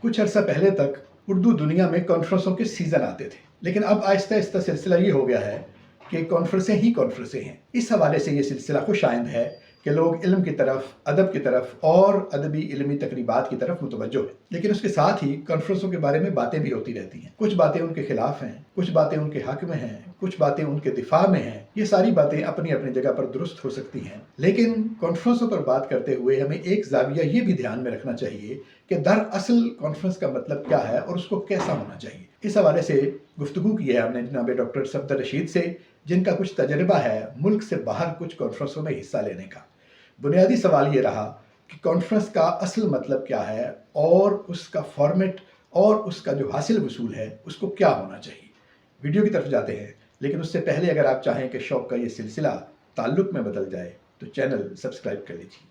کچھ عرصہ پہلے تک اردو دنیا میں کانفرنسوں کے سیزن آتے تھے، لیکن اب آہستہ آہستہ سلسلہ یہ ہو گیا ہے کہ کانفرنسیں ہی کانفرنسیں ہیں۔ اس حوالے سے یہ سلسلہ خوش آئند ہے کہ لوگ علم کی طرف، ادب کی طرف اور ادبی علمی تقریبات کی طرف متوجہ ہیں، لیکن اس کے ساتھ ہی کانفرنسوں کے بارے میں باتیں بھی ہوتی رہتی ہیں۔ کچھ باتیں ان کے خلاف ہیں، کچھ باتیں ان کے حق میں ہیں، کچھ باتیں ان کے دفاع میں ہیں۔ یہ ساری باتیں اپنی اپنی جگہ پر درست ہو سکتی ہیں، لیکن کانفرنسوں پر بات کرتے ہوئے ہمیں ایک زاویہ یہ بھی دھیان میں رکھنا چاہیے کہ دراصل کانفرنس کا مطلب کیا ہے اور اس کو کیسا ہونا چاہیے۔ اس حوالے سے گفتگو کی ہے ہم نے جناب ڈاکٹر صفدر رشید سے، جن کا کچھ تجربہ ہے ملک سے باہر کچھ کانفرنسوں میں حصہ لینے کا۔ بنیادی سوال یہ رہا کہ کانفرنس کا اصل مطلب کیا ہے اور اس کا فارمیٹ اور اس کا جو حاصل وصول ہے اس کو کیا ہونا چاہیے۔ ویڈیو کی طرف جاتے ہیں، لیکن اس سے پہلے اگر آپ چاہیں کہ شوق کا یہ سلسلہ تعلق میں بدل جائے تو چینل سبسکرائب کر لیجیے۔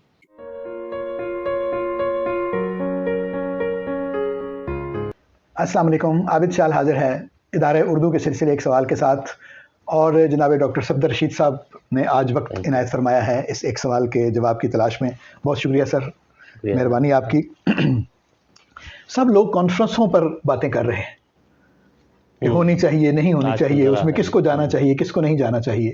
السلام علیکم، عابد شال حاضر ہے ادارے اردو کے سلسلے ایک سوال کے ساتھ، اور جناب ڈاکٹر صفدر رشید صاحب نے آج وقت عنایت فرمایا ہے اس ایک سوال کے جواب کی تلاش میں۔ بہت شکریہ سر، مہربانی آپ کی۔ سب لوگ کانفرنسوں پر باتیں کر رہے ہیں کہ ہونی چاہیے، نہیں ہونی چاہیے، اس میں کس کو جانا چاہیے، کس کو نہیں جانا چاہیے،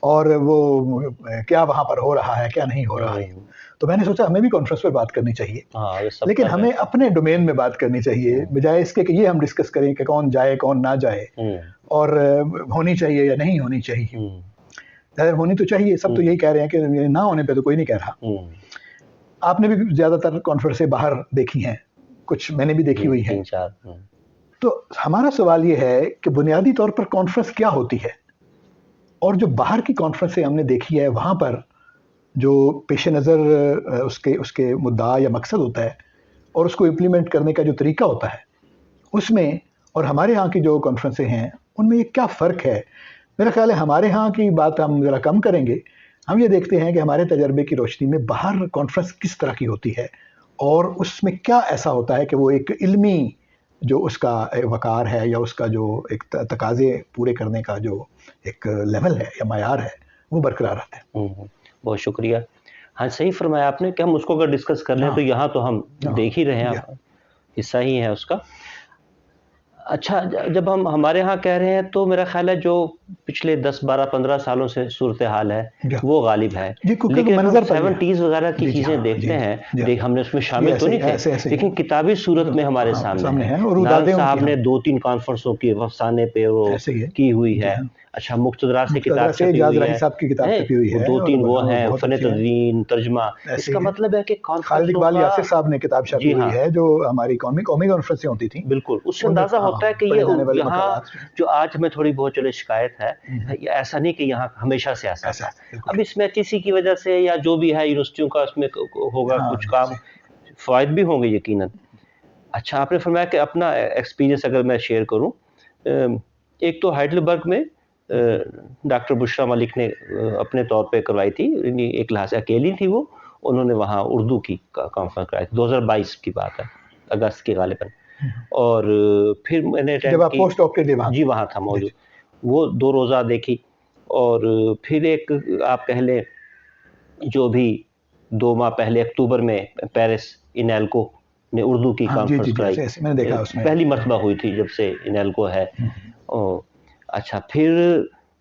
اور وہ کیا وہاں پر ہو رہا ہے، کیا نہیں ہو رہا ہے۔ تو میں نے سوچا ہمیں بھی کانفرنس پر بات کرنی چاہیے، لیکن ہمیں اپنے ڈومین میں بات کرنی چاہیے، بجائے اس کے کہ یہ ہم ڈسکس کریں کہ کون جائے کون نہ جائے، اور ہونی چاہیے یا نہیں ہونی چاہیے۔ ظاہر ہونی تو چاہیے، سب تو یہی کہہ رہے ہیں کہ نہ ہونے پہ تو کوئی نہیں کہہ رہا۔ آپ نے بھی زیادہ تر کانفرنسیں باہر دیکھی ہیں، کچھ میں نے بھی دیکھی ہوئی ہیں۔ تو ہمارا سوال یہ ہے کہ بنیادی طور پر کانفرنس کیا ہوتی ہے، اور جو باہر کی کانفرنسیں ہم نے دیکھی ہے وہاں پر جو پیش نظر اس کے مدعا یا مقصد ہوتا ہے اور اس کو امپلیمنٹ کرنے کا جو طریقہ ہوتا ہے، اس میں اور ہمارے ہاں کی جو کانفرنسیں ہیں ان میں یہ کیا فرق ہے۔ میرا خیال ہے ہمارے ہاں کی بات ہم ذرا کم کریں گے، ہم یہ دیکھتے ہیں کہ ہمارے تجربے کی روشنی میں باہر کانفرنس کس طرح کی ہوتی ہے، اور اس میں کیا ایسا ہوتا ہے کہ وہ ایک علمی جو اس کا وقار ہے یا اس کا جو ایک تقاضے پورے کرنے کا جو ایک لیول ہے یا معیار ہے وہ برقرار رہتا ہے۔ بہت شکریہ۔ ہاں صحیح فرمایا آپ نے کہ ہم اس کو اگر ڈسکس کر لیں تو یہاں تو ہم دیکھ ہی رہے ہیں، حصہ ہی ہے اس کا۔ اچھا، جب ہم ہمارے ہاں کہہ رہے ہیں تو میرا خیال ہے جو پچھلے 10-12-15 سالوں سے صورتحال ہے وہ غالب ہے، لیکن ہم 70s وغیرہ کی چیزیں دیکھتے ہیں، ہم نے اس میں شامل تو نہیں تھے، لیکن کتابی صورت میں ہمارے سامنے ہے۔ ناظم صاحب نے 2-3 کانفرنسوں کی افسانے پہ وہ کی ہوئی ہے۔ اچھا، مقتدرہ سے کتاب چھپی ہوئی ہے، 2-3 وہ ہیں، فن تدوین، ترجمہ۔ اس کا مطلب ہے کہ خالد اقبال یاسر صاحب نے کتاب چھپی ہوئی ہے جو ہماری قومی کانفرنسیں ہوتی تھیں۔ بالکل، اس سے اندازہ ہوتا ہے کہ یہ یہاں جو آج ہمیں تھوڑی بہت چلے شکایت ہے، ایسا نہیں کہ یہاں ہمیشہ سے ایسا ہے۔ اب اس میں کسی کی وجہ سے یا جو بھی ہے یونیورسٹیوں کا اس میں ہوگا کچھ کام، فوائد بھی ہوں گے یقیناً۔ اچھا، آپ نے فرمایا کہ اپنا ایکسپیرینس اگر میں شیئر کروں، ایک تو ہائیڈلبرگ میں ڈاکٹر بشرا ملک نے اپنے طور پہ کروائی تھی، ایک لحاظ سے اکیلی تھی وہ، انہوں نے وہاں اردو کی کانفرنس کرائی تھی، 2022 کی بات ہے، اگست کی غالباً۔ اور پھر میں نے جی وہاں تھا موجود، وہ 2 روزہ دیکھی، اور پھر ایک آپ کہہ لیں جو بھی 2 ماہ پہلے اکتوبر میں پیرس انیلکو نے اردو کی کانفرنس کرائی، پہلی مرتبہ ہوئی تھی جب سے انیلکو ہے۔ اچھا، پھر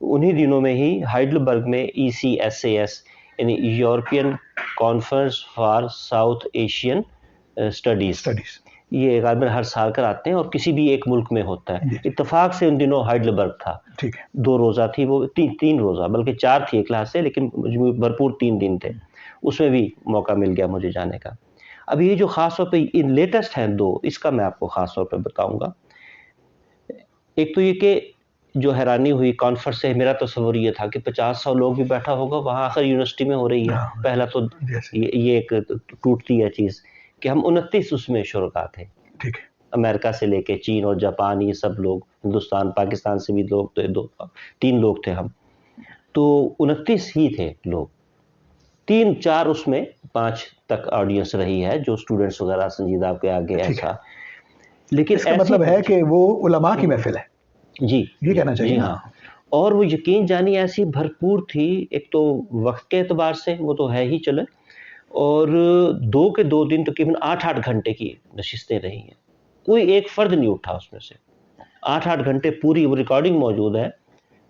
انہی دنوں میں ہی ہائیڈلبرگ میں ECSAS یعنی European conference for south Asian studies, یہ غالباً ہر سال کراتے ہیں اور کسی بھی ایک ملک میں ہوتا ہے۔ اتفاق سے ان دنوں ہائیڈلبرگ تھا، 2 روزہ تھی وہ، 3 روزہ بلکہ 4 تھی ایک لحاظ سے، لیکن بھرپور 3 دن تھے، اس میں بھی موقع مل گیا مجھے جانے کا۔ اب یہ جو خاص طور پہ لیٹسٹ ہیں 2، اس کا میں آپ کو خاص طور پہ بتاؤں گا۔ ایک تو یہ کہ جو حیرانی ہوئی کانفرنس سے، میرا تصور یہ تھا کہ 50-100 لوگ بھی بیٹھا ہوگا، وہاں آخر یونیورسٹی میں ہو رہی ہے، پہلا تو یہ ایک ٹوٹتی ہے چیز کہ ہم 29 اس میں شرکا تھے، امریکہ سے لے کے چین اور جاپان، یہ سب لوگ، ہندوستان پاکستان سے بھی لوگ تو 3 لوگ تھے ہم، تو 29 ہی تھے لوگ، 3-4 اس میں 5 تک آڈینس رہی ہے جو اسٹوڈنٹس وغیرہ سنجیدہ کے آگے ایسا، لیکن اس کا مطلب ہے کہ وہ علماء کی محفل ہے، جی یہ کہنا چاہیے۔ جی ہاں، اور وہ یقین جانی ایسی بھرپور تھی، ایک تو وقت کے اعتبار سے وہ تو ہے ہی چلے، اور 2 دن تقریباً 8 گھنٹے کی نشستیں رہی ہیں. کوئی ایک فرد نہیں اٹھا اس میں سے. 8 گھنٹے پوری وہ ریکارڈنگ موجود ہے,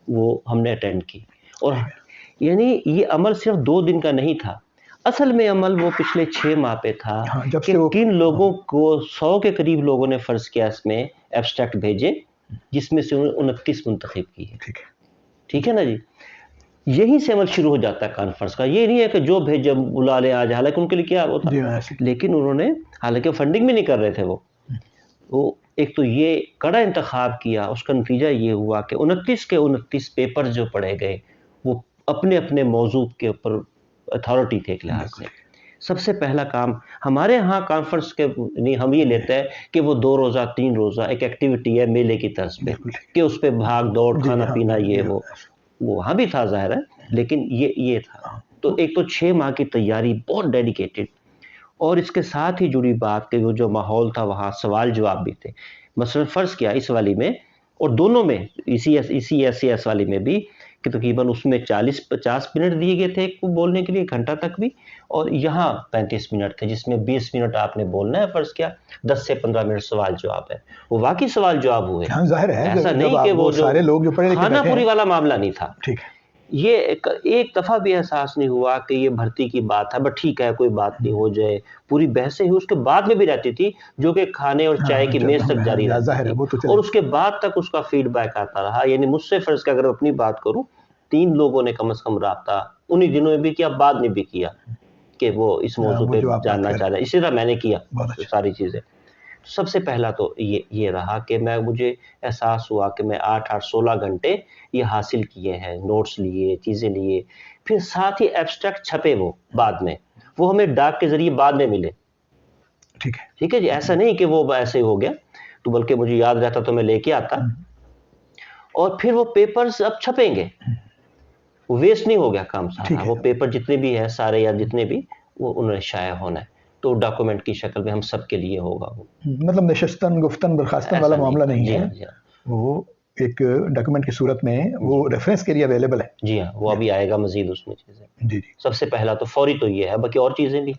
وہ ہم نے اٹینڈ کی. اور یعنی یہ عمل صرف 2 دن کا نہیں تھا, اصل میں عمل وہ پچھلے 6 ماہ پہ تھا کہ کن لوگوں کو 100 کے قریب لوگوں نے فرض کیا اس میں ایبسٹریکٹ بھیجے, جس میں سے 29 منتخب کی ہے. ٹھیک ہے نا جی. یہیں سے عمل شروع ہو جاتا ہے کانفرنس کا. یہ نہیں ہے کہ جو بھیجے بلا لیں آج, حالانکہ ان کے لیے کیا ہوتا, لیکن انہوں نے حالانکہ فنڈنگ بھی نہیں کر رہے تھے, وہ ایک تو یہ کڑا انتخاب کیا. اس کا نتیجہ یہ ہوا کہ 29 کے 29 پیپر جو پڑھے گئے وہ اپنے اپنے موضوع کے اوپر اتھارٹی تھے ایک لحاظ سے. سب سے پہلا کام ہمارے ہاں کانفرنس کے نہیں, ہم یہ لیتے ہیں کہ وہ 2 روزہ 3 روزہ ایک ایکٹیویٹی ہے میلے کی طرز پہ, کہ اس پہ بھاگ دوڑ کھانا پینا یہ وہ وہاں بھی تھا ظاہر ہے, لیکن یہ تھا. تو ایک تو 6 ماہ کی تیاری بہت ڈیڈیکیٹڈ, اور اس کے ساتھ ہی جڑی بات کہ وہ جو ماحول تھا وہاں سوال جواب بھی تھے. مثلا فرض کیا اس والی میں اور دونوں میں ECS والی میں بھی کہ تقریباً اس میں 40-50 منٹ دیے گئے تھے بولنے کے لیے, 1 گھنٹہ تک بھی, اور یہاں 35 منٹ تھے جس میں 20 منٹ آپ نے بولنا ہے. فرض کیا 10 سے 15 منٹ سوال جواب ہے. وہ واقعی سوال جواب ہوئے, ایسا نہیں کہ وہ سارے لوگ جو کھانا پوری والا معاملہ نہیں تھا. یہ ایک دفعہ بھی احساس نہیں ہوا کہ یہ بھرتی کی بات ہے, بٹ ٹھیک ہے کوئی بات نہیں ہو جائے. پوری بحثیں ہوئی, اس کے بعد میں بھی رہتی تھی جو کہ کھانے اور چائے کی میز تک جاری رہتی تھی, اور اس کے بعد تک اس کا فیڈ بیک آتا رہا. یعنی مجھ سے فرض کہ اگر اپنی بات کروں 3 لوگوں نے کم از کم رابطہ انہی دنوں میں بھی کیا, بعد میں بھی کیا, کہ وہ اس موضوع پہ جاننا چاہ رہے ہیں. اسی طرح میں نے کیا ساری چیزیں. سب سے پہلا تو یہ رہا کہ مجھے احساس ہوا کہ میں 16 گھنٹے یہ حاصل کیے ہیں, نوٹس لیے, چیزیں لیے. پھر ساتھ ہی ایبسٹریکٹ چھپے وہ بعد میں, وہ ہمیں ڈاک کے ذریعے بعد میں ملے. ٹھیک ہے جی, ایسا نہیں کہ وہ ایسے ہی ہو گیا, تو بلکہ مجھے یاد رہتا تو میں لے کے آتا. اور پھر وہ پیپرز اب چھپیں گے, ویسٹ نہیں ہو گیا کام سارا. وہ پیپر جتنے بھی ہے سارے یا جتنے بھی, وہ انہوں نے شائع ہونا ہے, تو ڈاکومنٹ کی شکل میں ہم سب کے لیے ہوگا. وہ مطلب نشستن گفتن برخاستن والا معاملہ نہیں ہے, وہ ایک ڈاکومنٹ کی صورت میں وہ ریفرنس کے لیے اویلیبل ہے. جی ہاں, وہ ابھی آئے گا مزید اس میں چیزیں. جی سب سے پہلا تو فوری تو یہ ہے, باقی اور چیزیں بھی.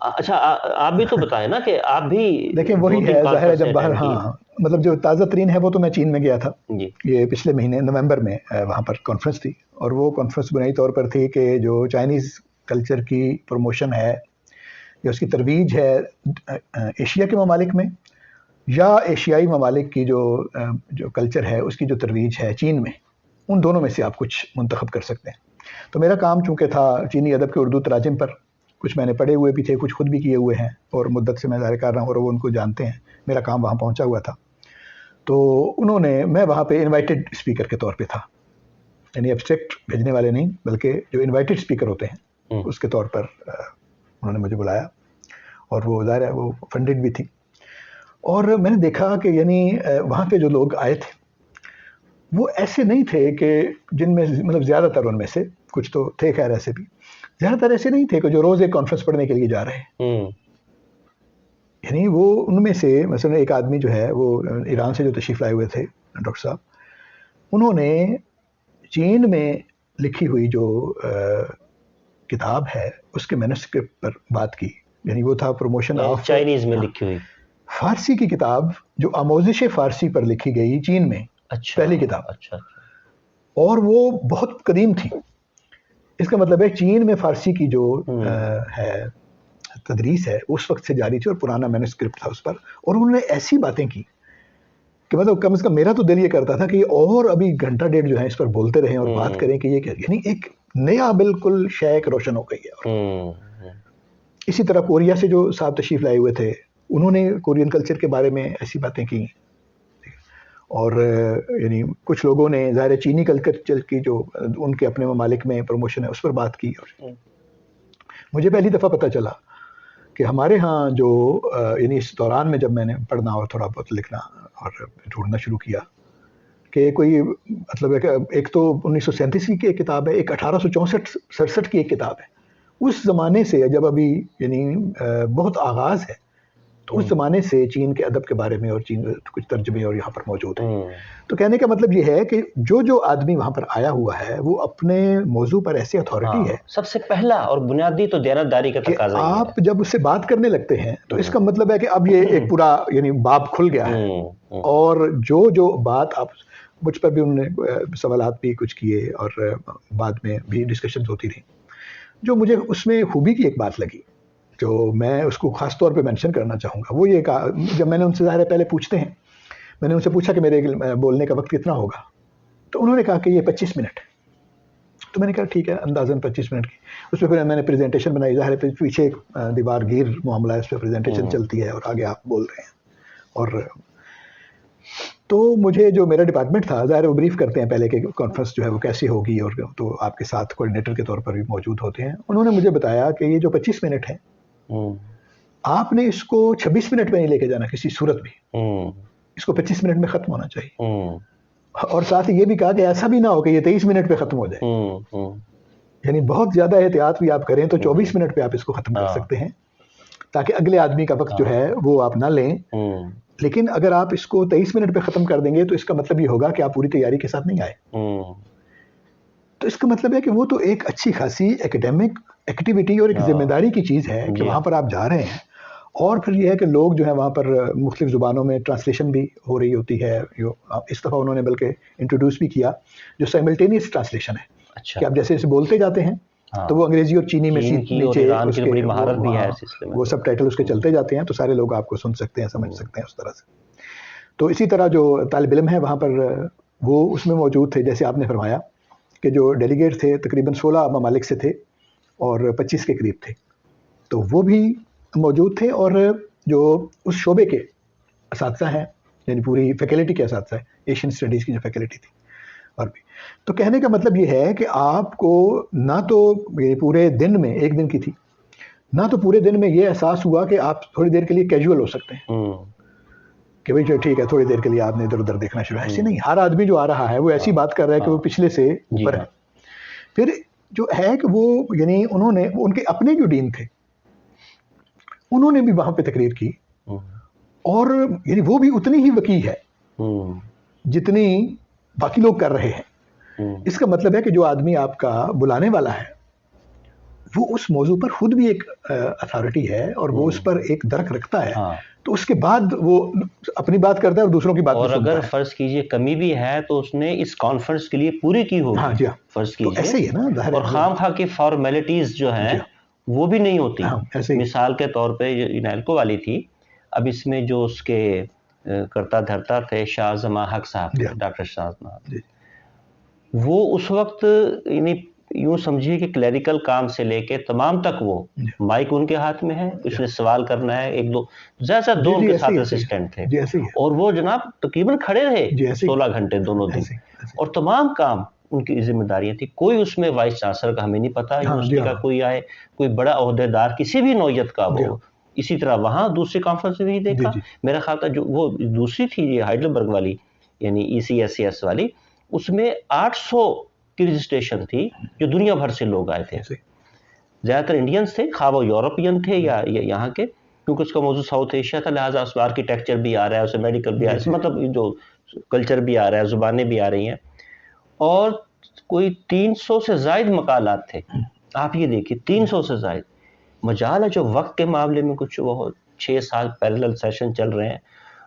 اچھا آپ بھی تو بتائیں نا کہ آپ بھی دیکھیں, وہی ہے ظاہر ہے جب باہر, ہاں مطلب جو تازہ ترین ہے وہ تو میں چین میں گیا تھا یہ پچھلے مہینے نومبر میں, وہاں پر کانفرنس تھی. اور وہ کانفرنس بنیادی طور پر تھی کہ جو چائنیز کلچر کی پروموشن ہے یا اس کی ترویج ہے ایشیا کے ممالک میں, یا ایشیائی ممالک کی جو کلچر ہے اس کی جو ترویج ہے چین میں, ان دونوں میں سے آپ کچھ منتخب کر سکتے ہیں. تو میرا کام چونکہ تھا چینی ادب کے اردو تراجم پر, کچھ میں نے پڑھے ہوئے بھی تھے, کچھ خود بھی کیے ہوئے ہیں, اور مدت سے میں ظاہر کر رہا ہوں اور وہ ان کو جانتے ہیں. میرا کام وہاں پہنچا ہوا تھا, تو میں وہاں پہ انوائٹڈ اسپیکر کے طور پہ تھا. یعنی ایبسٹریکٹ بھیجنے والے نہیں, بلکہ جو انوائٹڈ اسپیکر ہوتے ہیں اس کے طور پر انہوں نے مجھے بلایا, اور وہ ظاہر ہے وہ فنڈڈ بھی تھی. اور میں نے دیکھا کہ یعنی وہاں پہ جو لوگ آئے تھے وہ ایسے نہیں تھے کہ جن میں مطلب زیادہ تر ان میں سے, کچھ تو تھے خیر ایسے بھی, زیادہ تر ایسے نہیں تھے کہ جو روز ایک کانفرنس پڑھنے کے لیے جا رہے ہیں. یعنی وہ ان میں سے مثلا ایک آدمی جو ہے وہ ایران سے جو تشریف لائے ہوئے تھے ڈاکٹر صاحب, انہوں نے چین میں لکھی ہوئی جو کتاب ہے اس کے مینوسکرپٹ پر بات کی. یعنی وہ تھا پروموشن آف چائنیز میں لکھی ہوئی فارسی کی کتاب, جو آموزش فارسی پر لکھی گئی چین میں, پہلی کتاب. اور وہ بہت قدیم تھی. اس کا مطلب ہے چین میں فارسی کی جو ہے تدریس ہے اس وقت سے جاری تھی, اور پرانا مینوسکرپٹ تھا اس پر. اور انہوں نے ایسی باتیں کی کہ مطلب کم از کم میرا تو دل یہ کرتا تھا کہ اور ابھی گھنٹہ ڈیڑھ جو ہے اس پر بولتے رہیں اور بات کریں کہ یہ کیا, یعنی ایک نیا بالکل شیک روشن ہو گئی ہے. اسی طرح کوریا سے جو صاحب تشریف لائے ہوئے تھے, انہوں نے کورین کلچر کے بارے میں ایسی باتیں کی. اور یعنی کچھ لوگوں نے ظاہر چینی کلچر کی جو ان کے اپنے ممالک میں پروموشن ہے اس پر بات کی. اور مجھے پہلی دفعہ پتہ چلا کہ ہمارے ہاں جو یعنی اس دوران میں جب میں نے پڑھنا اور تھوڑا بہت لکھنا اور ڈھونڈنا شروع کیا کہ کوئی مطلب ایک تو 1937 کی ایک کتاب ہے, ایک 1864-67 کی ایک کتاب ہے. اس زمانے سے جب ابھی یعنی بہت آغاز ہے تو اس زمانے سے چین کے ادب کے بارے میں اور چین کچھ ترجمے اور یہاں پر موجود ہیں. تو کہنے کا مطلب یہ ہے کہ جو آدمی وہاں پر آیا ہوا ہے وہ اپنے موضوع پر ایسی اتھارٹی ہے. سب سے پہلا اور بنیادی تو دیانتداری کا تقاضا ہے. آپ جب اس سے بات کرنے لگتے ہیں تو اس کا مطلب ہے کہ اب یہ ایک پورا یعنی باب کھل گیا ہے. اور جو بات آپ مجھ پر بھی انہوں نے سوالات بھی کچھ کیے اور بعد میں بھی ڈسکشنز ہوتی رہیں. جو مجھے اس میں خوبی کی ایک بات لگی جو میں اس کو خاص طور پہ مینشن کرنا چاہوں گا وہ یہ کہا جب میں نے ان سے ظاہر پہلے پوچھتے ہیں میں نے ان سے پوچھا کہ میرے بولنے کا وقت کتنا ہوگا تو انہوں نے کہا کہ یہ 25 منٹ. تو میں نے کہا ٹھیک ہے اندازاً 25 منٹ کی. اس پہ پھر میں نے پریزنٹیشن بنائی. ظاہر ہے پیچھے ایک دیوار گیر معاملہ ہے اس پہ پریزنٹیشن چلتی ہے اور آگے آپ بول رہے ہیں. اور تو مجھے جو میرا ڈپارٹمنٹ تھا ظاہر وہ بریف کرتے ہیں پہلے کہ کانفرنس جو ہے وہ کیسی ہوگی اور تو آپ کے ساتھ کوآرڈینیٹر کے طور پر بھی موجود ہوتے ہیں. انہوں نے مجھے بتایا کہ یہ جو 25 منٹ ہے آپ نے اس کو 26 منٹ میں نہیں لے کے جانا کسی صورت بھی. اس کو 25 منٹ میں ختم ہونا چاہیے. اور ساتھ ہی یہ بھی کہا کہ ایسا بھی نہ ہو کہ یہ 23 منٹ پہ ختم ہو جائے. یعنی بہت زیادہ احتیاط بھی آپ کریں تو 24 منٹ پہ آپ اس کو ختم کر سکتے ہیں تاکہ اگلے آدمی کا وقت جو ہے وہ آپ نہ لیں. لیکن اگر آپ اس کو 23 منٹ پہ ختم کر دیں گے تو اس کا مطلب یہ ہوگا کہ آپ پوری تیاری کے ساتھ نہیں آئے. تو اس کا مطلب ہے کہ وہ تو ایک اچھی خاصی ایکیڈیمک ایکٹیویٹی اور ایک ذمہ داری کی چیز ہے کہ وہاں پر آپ جا رہے ہیں. اور پھر یہ ہے کہ لوگ جو ہیں وہاں پر مختلف زبانوں میں ٹرانسلیشن بھی ہو رہی ہوتی ہے. اس دفعہ انہوں نے بلکہ انٹروڈیوس بھی کیا جو سائملٹینیس ٹرانسلیشن ہے. کہ آپ جیسے بولتے جاتے ہیں تو وہ انگریزی اور چینی میں نیچے وہ سب ٹائٹل اس کے چلتے جاتے ہیں تو سارے لوگ آپ کو سن سکتے ہیں سمجھ سکتے ہیں اس طرح سے. تو اسی طرح جو طالب علم ہے وہاں پر وہ اس میں موجود تھے جیسے آپ نے فرمایا کہ جو ڈیلیگیٹ تھے تقریباً 16 ممالک سے تھے اور 25 کے قریب تھے. تو وہ بھی موجود تھے اور جو اس شعبے کے اساتذہ ہیں یعنی پوری فیکلٹی کے اساتذہ ہیں ایشین اسٹڈیز کی جو فیکلٹی تھی اور بھی. تو کہنے کا مطلب یہ ہے کہ آپ کو نہ تو یہ پورے دن میں ایک دن کی تھی نہ تو پورے دن میں یہ احساس ہوا کہ آپ تھوڑی دیر کے لیے کیجول ہو سکتے ہیں کہ بھائی ٹھیک ہے تھوڑی دیر کے لیے آپ نے ادھر ادھر دیکھنا شروع. ایسے نہیں ہر آدمی جو آ رہا ہے وہ ایسی بات کر رہا ہے کہ وہ پچھلے سے اوپر ہے. پھر جو ہے کہ وہ یعنی انہوں نے ان کے اپنے جو ڈین تھے انہوں نے بھی وہاں پہ تقریر کی اور یعنی وہ بھی اتنی ہی وقی ہے جتنی باقی لوگ کر رہے ہیں. اس کا مطلب ہے کہ جو آدمی آپ کا بلانے والا ہے وہ اس موضوع پر خود بھی ایک اتھارٹی ہے اور وہ اس پر ایک درک رکھتا ہے. تو اس کے بعد وہ اپنی بات کرتا ہے اور دوسروں کی بات اور اگر فرض کیجئے کمی بھی ہے تو اس نے اس کانفرنس کے لیے پوری کی ہوگی. فرض کیجئے ایسے ہی ہے نا. اور خام خواہ کی فارمیلٹیز جو ہیں وہ بھی نہیں ہوتی. مثال کے طور پہ یونیلکو والی تھی اب اس میں جو اس کے کرتا دھرتا تھے شاہ زماں حق صاحب ڈاکٹر شاہ زماں وہ اس وقت یعنی یوں سمجھیے کہ کلیریکل کام سے لے کے تمام تک وہ مائک ان کے ہاتھ میں ہے اس نے سوال کرنا ہے ایک دو زیادہ دو ان کے ساتھ اسسٹنٹ تھے اور وہ جناب تقریباً کھڑے رہے 16 گھنٹے دونوں دن اور تمام کام ان کی ذمہ داریاں تھی. کوئی اس میں وائس چانسلر کا ہمیں نہیں پتا یونیورسٹی کا کوئی آئے کوئی بڑا عہدیدار کسی بھی نوعیت کا وہ. اسی طرح وہاں دوسری کانفرنس میں بھی دیکھا میرا خیال تھا جو وہ دوسری تھی یہ ہائیڈلبرگ والی یعنی ECSCS والی اس میں 800 کی رجسٹریشن تھی جو دنیا بھر سے لوگ آئے تھے. زیادہ تر انڈینز تھے خواہ وہ یورپین تھے یا یہاں کے کیونکہ اس کا موضوع ساؤتھ ایشیا تھا لہٰذا اس میں آرکیٹیکچر بھی آ رہا ہے اس میں میڈیکل بھی آ رہا ہے مطلب جو کلچر بھی آ رہا ہے زبانیں بھی آ رہی ہیں اور کوئی 300 سے زائد مقالات تھے. آپ یہ دیکھیے 300 سے زائد مجال ہے جو وقت کے معاملے میں کچھ وہ 6 سال پیرلل سیشن چل رہے ہیں.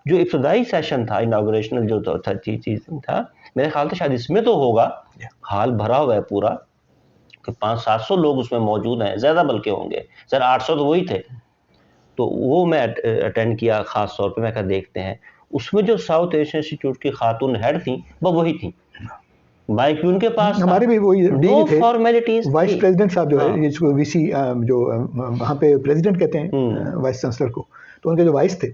جو ابتدائی سیشن تھا اناگوریشنل جو تھا چیز تھا میرے خیال سے شاید اس میں تو ہوگا حال بھرا ہوا ہے پورا کہ 500-700 لوگ اس میں موجود ہیں زیادہ بلکہ ہوں گے سر 800 تو وہی تھے. تو وہ میں اٹینڈ کیا خاص طور پہ میں کہا دیکھتے ہیں اس میں جو ساؤتھ ایشین انسٹیٹیوٹ کی خاتون ہیڈ تھیں وہ وہی تھیں مائک ان کے پاس ہمارے بھی وہی نو فارمیلٹیز. وائس پریزیڈنٹ صاحب جو ہے جس کو VC جو وہاں پہ پریزیڈنٹ کہتے ہیں وائس چانسلر کو تو ان کے جو وائس تھے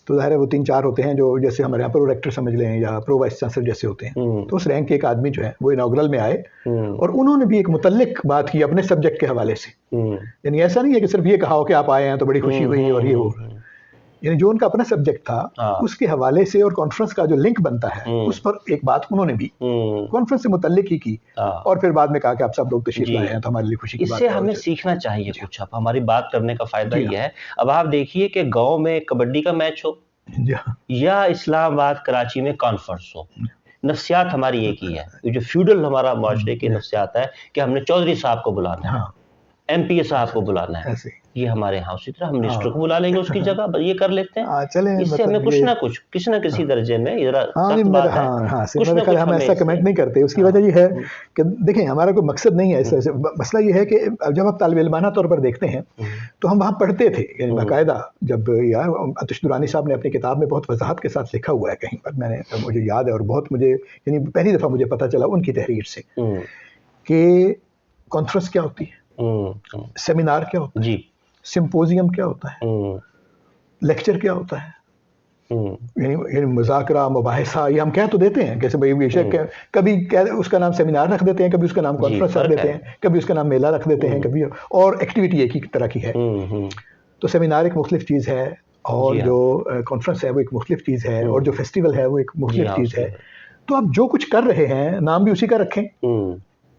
تو ظاہر ہے وہ 3-4 ہوتے ہیں جو جیسے ہمارے یہاں پر ریکٹر سمجھ لیں یا پرو وائس چانسلر جیسے ہوتے ہیں. تو اس رینک کے ایک آدمی جو ہے وہ اناگرل میں آئے اور انہوں نے بھی ایک متعلق بات کی اپنے سبجیکٹ کے حوالے سے. یعنی ایسا نہیں ہے کہ صرف یہ کہا ہو کہ آپ آئے ہیں تو بڑی خوشی ہوئی اور یہ وہ یعنی جو ان کا اپنا سبجیکٹ تھا اس کے حوالے سے اور کانفرنس کا جو لنک بنتا ہے اس پر ایک بات انہوں نے بھی کانفرنس سے متعلق ہی کی اور پھر بعد میں کہا کہ آپ سب لوگ تشریف لائے ہیں تو ہمارے لیے خوشی کی بات ہے. اس سے ہمیں سیکھنا چاہیے کچھ. اب ہماری بات کرنے کا فائدہ یہ ہے, اب آپ دیکھیے کہ گاؤں میں کبڈی کا میچ ہو یا اسلام آباد کراچی میں کانفرنس ہو, نفسیات ہماری ایک ہی ہے. یہ جو فیوڈل ہمارا معاشرے کی نفسیات ہے کہ ہم نے چودھری صاحب کو بلانا ہے, ایم پی اے صاحب کو بلانا ہے, یہ ہمارے ہاں اسی طرح ہم منسٹر کو بلا لیں گے اس کی جگہ, یہ کر لیتے ہیں. اس سے ہمیں کچھ نہ کچھ کسی نہ کسی درجے میں ہم ایسا کمنٹ نہیں کرتے. اس کی وجہ یہ ہے کہ دیکھیں ہمارا کوئی مقصد نہیں ہے اس طرح سے. مسئلہ یہ ہے کہ جب آپ طالب علمانہ طور پر دیکھتے ہیں تو ہم وہاں پڑھتے تھے, یعنی باقاعدہ جب یار آتش درانی صاحب نے اپنی کتاب میں بہت وضاحت کے ساتھ لکھا ہوا ہے کہیں پر, میں نے مجھے یاد ہے اور بہت مجھے یعنی پہلی دفعہ مجھے پتہ چلا ان کی تحریر سے کہ کانفرنس کیا ہوتی ہے, سیمینار کیا ہوتا ہے, سمپوزیم کیا ہوتا ہے, لیکچر کیا ہوتا ہے, یعنی مذاکرہ مباحثہ یہ ہم کہہ تو دیتے ہیں کیسے بھائی کبھی اس کا نام سیمینار رکھ دیتے ہیں, کبھی اس کا نام کانفرنس رکھ دیتے ہیں, کبھی اس کا نام میلہ رکھ دیتے ہیں, کبھی اور ایکٹیویٹی ایک ہی طرح کی ہے. تو سیمینار ایک مختلف چیز ہے اور جو کانفرنس ہے وہ ایک مختلف چیز ہے اور جو فیسٹیول ہے وہ ایک مختلف چیز ہے. تو آپ جو کچھ کر رہے ہیں نام بھی اسی کا رکھیں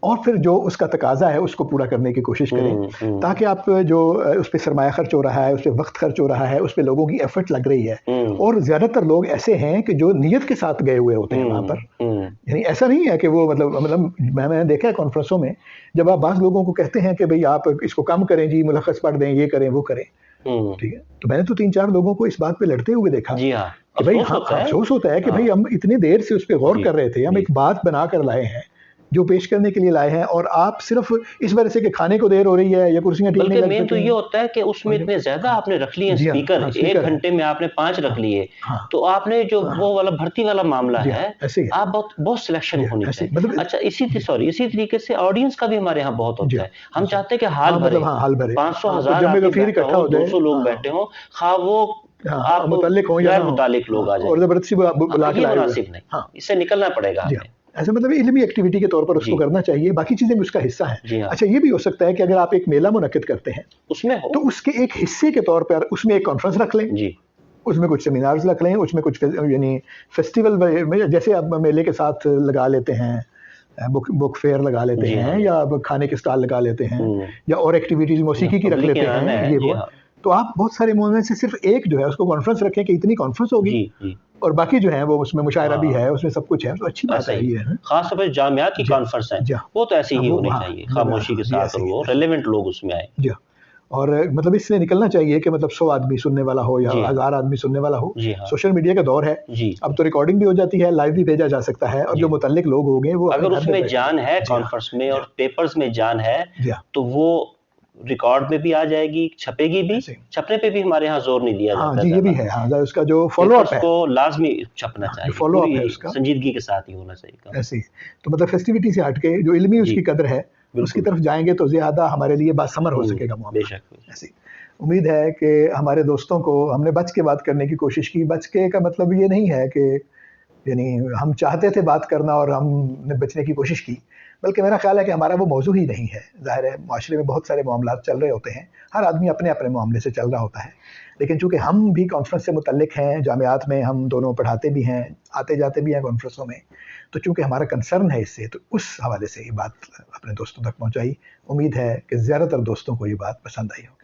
اور پھر جو اس کا تقاضا ہے اس کو پورا کرنے کی کوشش کریں تاکہ آپ جو اس پہ سرمایہ خرچ ہو رہا ہے, اس پہ وقت خرچ ہو را ہے, اس پہ لوگوں کی ایفرٹ لگ رہی ہے. اور زیادہ تر لوگ ایسے ہیں کہ جو نیت کے ساتھ گئے ہوئے ہوتے ہیں وہاں پر, یعنی ایسا نہیں ہے کہ وہ مطلب میں نے دیکھا ہے کانفرنسوں میں جب آپ بعض لوگوں کو کہتے ہیں کہ بھئی آپ اس کو کم کریں جی, ملخص پڑھ دیں, یہ کریں وہ کریں, ٹھیک ہے, تو میں نے تو 3-4 لوگوں کو اس بات پہ لڑتے ہوئے دیکھا کہ بھئی افسوس ہوتا ہے کہ بھئی ہم اتنی دیر سے اس پہ غور کر رہے تھے, ہم ایک بات بنا کر لائے ہیں جو پیش کرنے کے لیے لائے ہیں اور آپ صرف اس وجہ سے کہ کھانے کو دیر ہو رہی ہے یا کرسیاں ٹھیک نہیں لگ مین تو یہ ہوتا ہے کہ اس میں اتنے زیادہ آپ نے رکھ لیے اسپیکر, 1 گھنٹے میں آپ نے 5 رکھ لیے, تو آپ نے جو وہ والا بھرتی والا معاملہ ہے آپ بہت سلیکشن ہونی چاہیے. اچھا اسی طریقے سے آڈینس کا بھی ہمارے یہاں بہت ہوتا ہے. ہم چاہتے ہیں کہ حال بھرے 500,000 200 لوگ بیٹھے ہوں, خواہ وہ آپ متعلق ہوں یا متعلق لوگ آ جائیں, اور زبردستی بلا کے مناسب نہیں, اس سے نکلنا پڑے گا ہمیں. ایسا مطلب علمی ایکٹیویٹی کے طور پر اس کو کرنا چاہیے, باقی چیزیں بھی اس کا حصہ ہیں. اچھا یہ بھی ہو سکتا ہے کہ اگر آپ ایک میلہ منعقد کرتے ہیں اس میں تو اس کے ایک حصے کے طور پر اس میں ایک کانفرنس رکھ لیں, اس میں کچھ سیمینارز رکھ لیں, اس میں کچھ یعنی فیسٹیول جیسے آپ میلے کے ساتھ لگا لیتے ہیں, بک فیئر لگا لیتے ہیں یا کھانے کے اسٹال لگا لیتے ہیں یا اور ایکٹیویٹیز موسیقی کی رکھ لیتے ہیں, یہ وہ. تو آپ بہت سارے مومنٹ سے صرف ایک جو ہے اس کو کانفرنس رکھیں کہ اتنی کانفرنس ہوگی اور باقی جو ہیں وہ اس میں مشاعرہ بھی ہے, اس میں سب کچھ ہے, تو اچھی بات ہے. یہ خاص طور پر جامعات کی کانفرنس ہیں وہ تو ایسی ہی ہونی چاہیے, خاموشی کے ساتھ, اور وہ ریلیونٹ لوگ اس میں آئیں. جی, اور مطلب اس سے نکلنا چاہیے کہ مطلب 100 آدمی سننے والا ہو یا 1000 آدمی سننے والا ہو. سوشل میڈیا کا دور ہے, اب تو ریکارڈنگ بھی ہو جاتی ہے, لائیو بھی بھیجا جا سکتا ہے, اور جو متعلق لوگ ہوں گے وہ اگر اس میں جان ہے کانفرنس میں اور پیپرز میں جان ہے تو وہ ریکارڈ میں بھی آ جائے گی, چھپے گی بھی, چھپنے پہ بھی ہمارے ہاں زور نہیں دیا جاتا. جی یہ بھی ہے, اس کا جو فالو اپ ہے کو لازمی چھپنا چاہیے, فالو اپ ہے اس کا سنجیدگی کے ساتھ ہی ہونا چاہیے. ایسے ہی تو مطلب فیسٹیوٹی سے ہٹ کے جو علمی اس کی قدر ہے اس کی طرف جائیں گے تو زیادہ ہمارے لیے باثمر ہو سکے گا معاملہ. بے شک. ایسی امید ہے کہ ہمارے دوستوں کو ہم نے بچ کے بات کرنے کی کوشش کی. بچ کے کا مطلب یہ نہیں ہے کہ یعنی ہم چاہتے تھے بات کرنا اور ہم نے بچنے کی کوشش کی, بلکہ میرا خیال ہے کہ ہمارا وہ موضوع ہی نہیں ہے. ظاہر ہے معاشرے میں بہت سارے معاملات چل رہے ہوتے ہیں, ہر آدمی اپنے اپنے معاملے سے چل رہا ہوتا ہے, لیکن چونکہ ہم بھی کانفرنس سے متعلق ہیں, جامعات میں ہم دونوں پڑھاتے بھی ہیں, آتے جاتے بھی ہیں کانفرنسوں میں, تو چونکہ ہمارا کنسرن ہے اس سے, تو اس حوالے سے یہ بات اپنے دوستوں تک پہنچائی. امید ہے کہ زیادہ تر دوستوں کو یہ بات پسند آئی ہو.